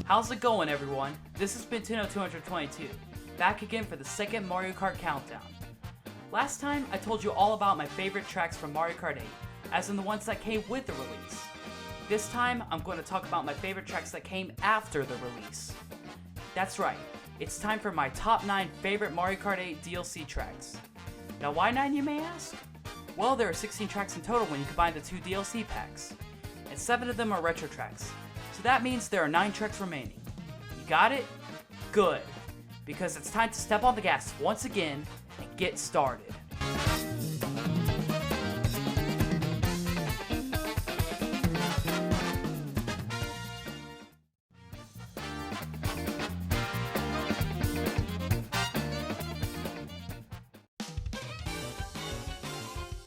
How's it going, everyone? This is Bentino222, back again for the second Mario Kart countdown. Last time, I told you all about my favorite tracks from Mario Kart 8, as in the ones that came with the release. This time, I'm going to talk about my favorite tracks that came after the release. That's right, it's time for my top 9 favorite Mario Kart 8 DLC tracks. Now why 9, you may ask? Well, there are 16 tracks in total when you combine the 2 DLC packs, and 7 of them are retro tracks. So that means there are 9 tracks remaining. You got it? Good. Because it's time to step on the gas once again and get started.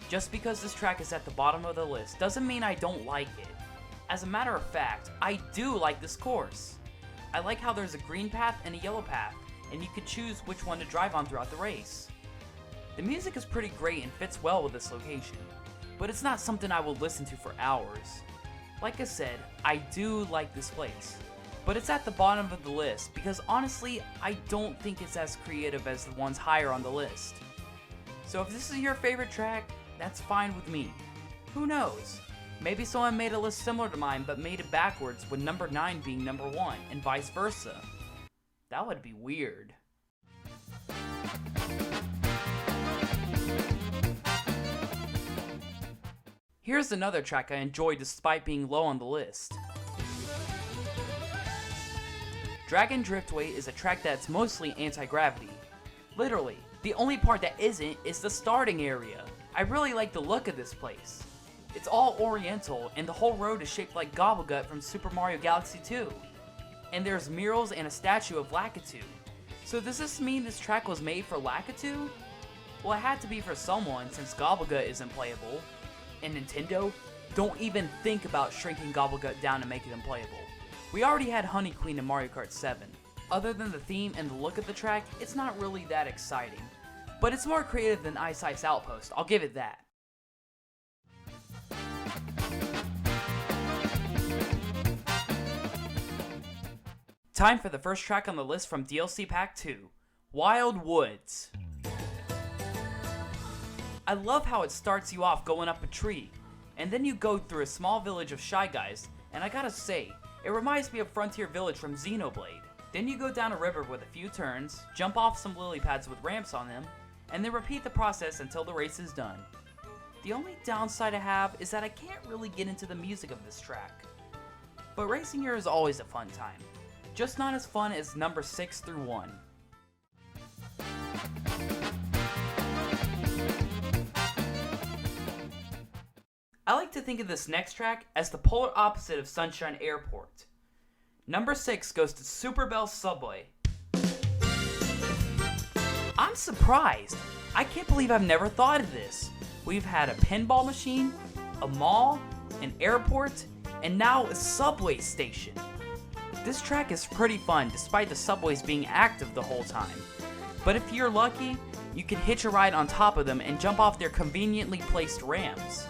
Just because this track is at the bottom of the list doesn't mean I don't like it. As a matter of fact, I do like this course. I like how there's a green path and a yellow path, and you can choose which one to drive on throughout the race. The music is pretty great and fits well with this location, but it's not something I will listen to for hours. Like I said, I do like this place, but it's at the bottom of the list because honestly, I don't think it's as creative as the ones higher on the list. So if this is your favorite track, that's fine with me. Who knows? Maybe someone made a list similar to mine but made it backwards with number 9 being number 1 and vice versa. That would be weird. Here's another track I enjoyed despite being low on the list. Dragon Driftway is a track that's mostly anti-gravity. Literally, the only part that isn't is the starting area. I really like the look of this place. It's all oriental, and the whole road is shaped like Gobblegut from Super Mario Galaxy 2. And there's murals and a statue of Lakitu. So does this mean this track was made for Lakitu? Well, it had to be for someone since Gobblegut isn't playable. And Nintendo, don't even think about shrinking Gobblegut down and making him playable. We already had Honey Queen in Mario Kart 7. Other than the theme and the look of the track, it's not really that exciting. But it's more creative than Ice Ice Outpost, I'll give it that. Time for the first track on the list from DLC Pack 2, Wild Woods. I love how it starts you off going up a tree, and then you go through a small village of Shy Guys, and I gotta say, it reminds me of Frontier Village from Xenoblade. Then you go down a river with a few turns, jump off some lily pads with ramps on them, and then repeat the process until the race is done. The only downside I have is that I can't really get into the music of this track. But racing here is always a fun time. Just not as fun as number 6 through 1. I like to think of this next track as the polar opposite of Sunshine Airport. Number 6 goes to Super Bell Subway. I'm surprised. I can't believe I've never thought of this. We've had a pinball machine, a mall, an airport, and now a subway station. This track is pretty fun despite the subways being active the whole time. But if you're lucky, you can hitch a ride on top of them and jump off their conveniently placed ramps.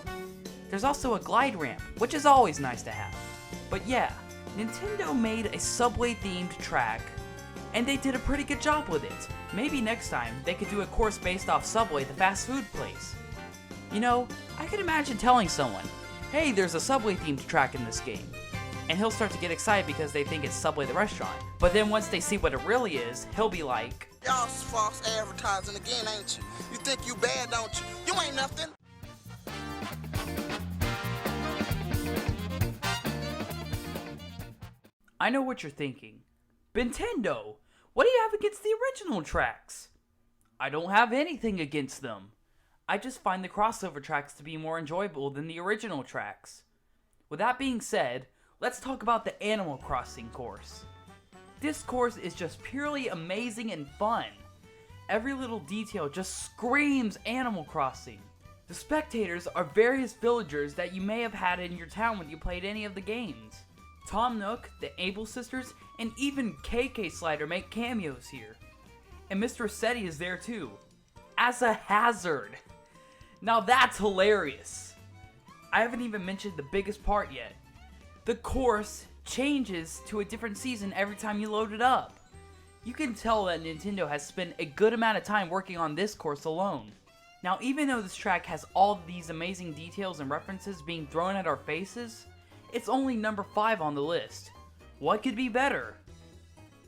There's also a glide ramp, which is always nice to have. But yeah, Nintendo made a subway themed track, and they did a pretty good job with it. Maybe next time they could do a course based off Subway, the fast food place. You know, I could imagine telling someone, hey, there's a Subway themed track in this game. And he'll start to get excited because they think it's Subway the restaurant. But then once they see what it really is, he'll be like, y'all false advertising again, ain't you? You think you bad, don't you? You ain't nothing. I know what you're thinking. Nintendo, what do you have against the original tracks? I don't have anything against them. I just find the crossover tracks to be more enjoyable than the original tracks. With that being said, let's talk about the Animal Crossing course. This course is just purely amazing and fun. Every little detail just screams Animal Crossing. The spectators are various villagers that you may have had in your town when you played any of the games. Tom Nook, the Able Sisters, and even KK Slider make cameos here. And Mr. Rossetti is there too, as a hazard. Now that's hilarious. I haven't even mentioned the biggest part yet. The course changes to a different season every time you load it up. You can tell that Nintendo has spent a good amount of time working on this course alone. Now, even though this track has all these amazing details and references being thrown at our faces, it's only number 5 on the list. What could be better?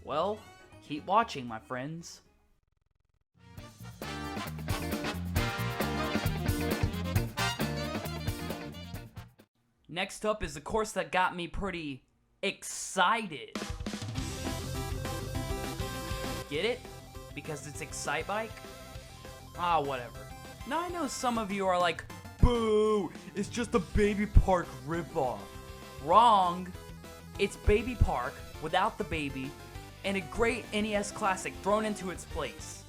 Well, keep watching, my friends. Next up is the course that got me pretty excited. Get it? Because it's Excite Bike? Ah, whatever. Now I know some of you are like, boo, it's just a Baby Park ripoff. Wrong. It's Baby Park without the baby and a great NES classic thrown into its place.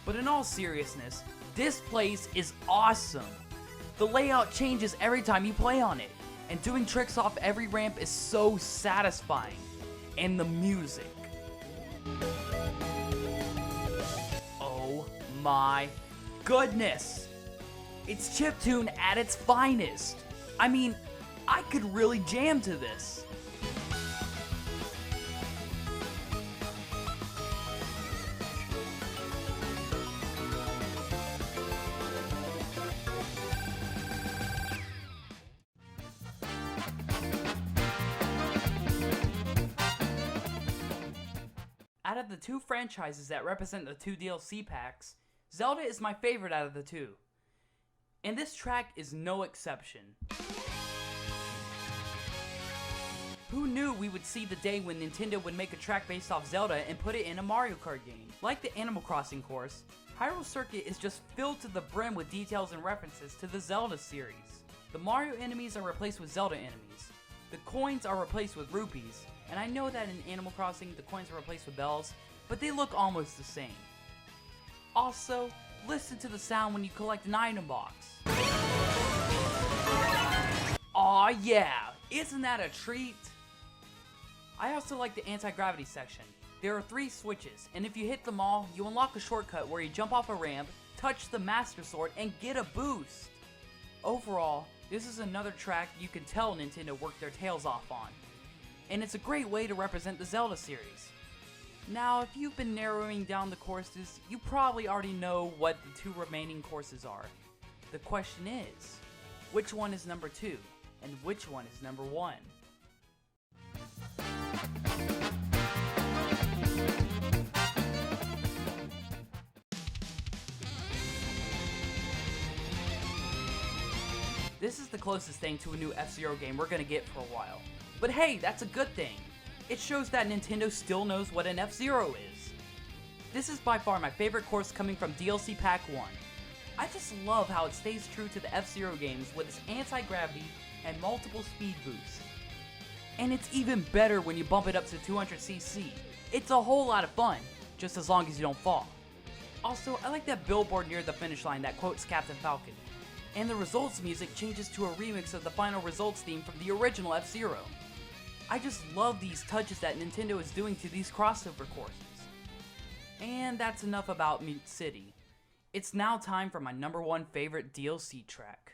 But in all seriousness, this place is awesome. The layout changes every time you play on it, and doing tricks off every ramp is so satisfying. And the music. Oh my goodness! It's chiptune at its finest. I mean, I could really jam to this. Out of the two franchises that represent the 2 DLC packs, Zelda is my favorite out of the two. And this track is no exception. Who knew we would see the day when Nintendo would make a track based off Zelda and put it in a Mario Kart game? Like the Animal Crossing course, Hyrule Circuit is just filled to the brim with details and references to the Zelda series. The Mario enemies are replaced with Zelda enemies. The coins are replaced with rupees. And I know that in Animal Crossing, the coins are replaced with bells, but they look almost the same. Also, listen to the sound when you collect an item box. Aw yeah, isn't that a treat? I also like the anti-gravity section. There are 3 switches, and if you hit them all, you unlock a shortcut where you jump off a ramp, touch the Master Sword, and get a boost. Overall, this is another track you can tell Nintendo worked their tails off on. And it's a great way to represent the Zelda series. Now, if you've been narrowing down the courses, you probably already know what the 2 remaining courses are. The question is, which one is number 2, and which one is number 1? This is the closest thing to a new F-Zero game we're gonna get for a while. But hey, that's a good thing. It shows that Nintendo still knows what an F-Zero is. This is by far my favorite course coming from DLC Pack 1. I just love how it stays true to the F-Zero games with its anti-gravity and multiple speed boosts. And it's even better when you bump it up to 200cc. It's a whole lot of fun, just as long as you don't fall. Also, I like that billboard near the finish line that quotes Captain Falcon. And the results music changes to a remix of the final results theme from the original F-Zero. I just love these touches that Nintendo is doing to these crossover courses. And that's enough about Mute City. It's now time for my number 1 favorite DLC track.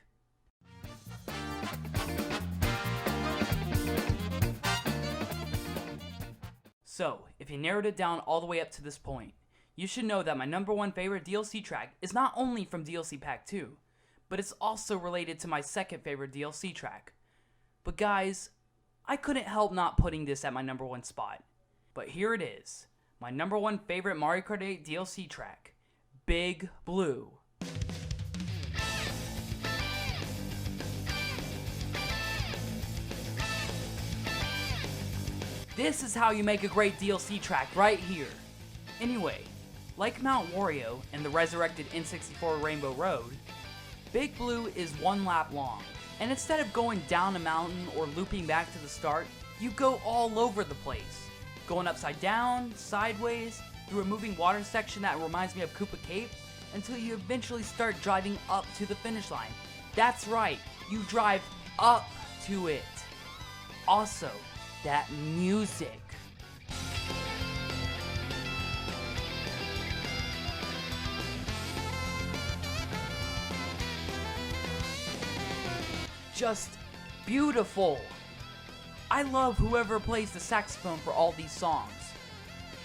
So, if you narrowed it down all the way up to this point, you should know that my number 1 favorite DLC track is not only from DLC Pack 2, but it's also related to my second favorite DLC track. But guys, I couldn't help not putting this at my number 1 spot. But here it is, my number 1 favorite Mario Kart 8 DLC track, Big Blue. This is how you make a great DLC track right here. Anyway, like Mount Wario and the resurrected N64 Rainbow Road, Big Blue is 1 lap long. And instead of going down a mountain or looping back to the start, you go all over the place. Going upside down, sideways, through a moving water section that reminds me of Koopa Cape, until you eventually start driving up to the finish line. That's right, you drive up to it. Also, that music. Just beautiful. I love whoever plays the saxophone for all these songs.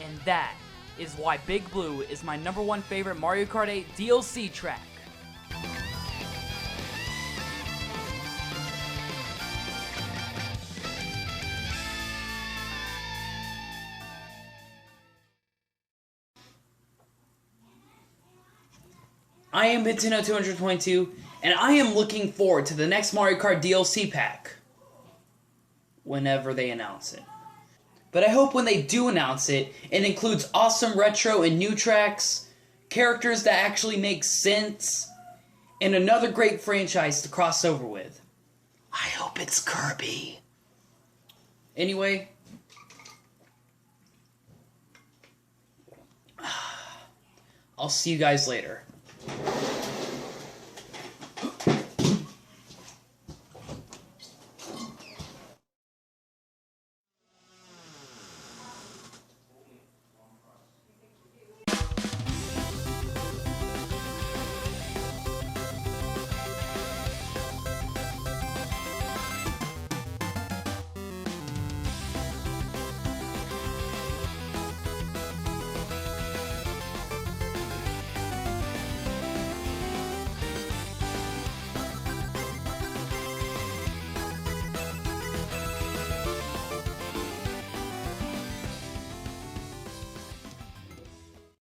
And that is why Big Blue is my #1 favorite Mario Kart 8 DLC track. I am Nintendo222, and I am looking forward to the next Mario Kart DLC pack. Whenever they announce it. But I hope when they do announce it, it includes awesome retro and new tracks, characters that actually make sense, and another great franchise to cross over with. I hope it's Kirby. Anyway, I'll see you guys later.